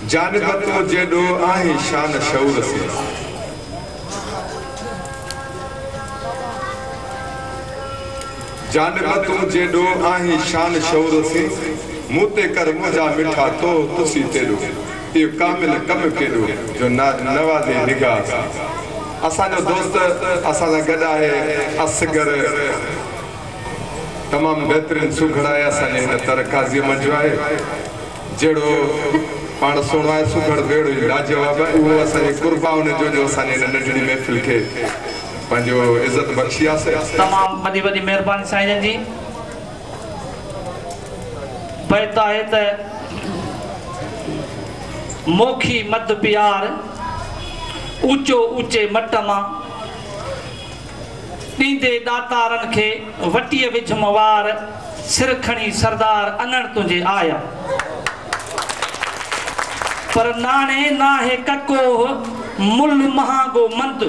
जानब तो जेडो आहे शान शऊर से जानब तो जेडो आहे शान शऊर से मुते कर मुझा मिठा तो तुसी तेरो ये कामिल कम केडो जो नवाज़े निगाह असा जो दोस्त असा गदा है असगर तमाम बेहतरीन सुघड़ा है असा ने तरकाजी मंजो है जेड़ो पाण सोनो है सुघड़ बेड़ो लाजवाब है वो असा ने कुर्बान जो जो असा ने नंढड़ी महफिल के पंजो इज्जत बख्शिया से तमाम बड़ी बड़ी मेहरबानी साईं जी बैठा है ते मोखी मद प्यार ऊंचो ऊंचे मट मां दींदे दातारन के वटिए विच मवार सिर खणी सरदार अनण तुझे आया पर नाने ना है कको मुल महागो मंद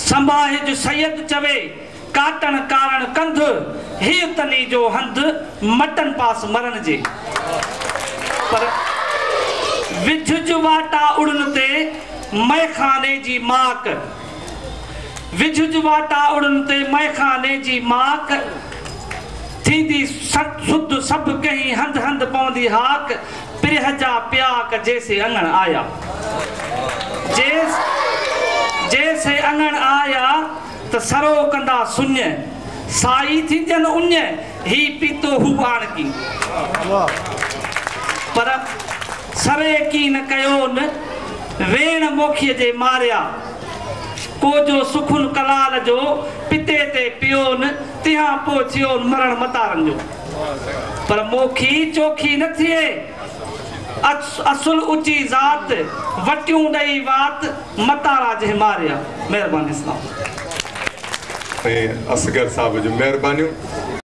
संभाहे जो सैयद चवे काटन कारण कंध हे तनी जो हंध मटन पास मरण जे पर विझ वाटा उड़न ते मैखाने जी माक विझ वाटा उड़न ते मैखाने जी माक थींदी सुध सब कहीं हंध हंध पौंदी हाक पिरहजा प्याक जैसे अंगण आया जैसे अंगण आया तो सरो कंदा सुन्य साई थी जन उन्य ही पीतो हुआन की पर सरे की न कयोन वेण मोखिय जे मारिया को जो सुखुन कलाल जो पिते ते पियोन तिहा पोचियोन मरण मतारन जो पर मोखी चोखी न थिए असुल ऊंची जात वटियूं ॾेई वात मतारा जे मारिया मेहरबानी इस्लाम असगर साहब जो मेहरबानी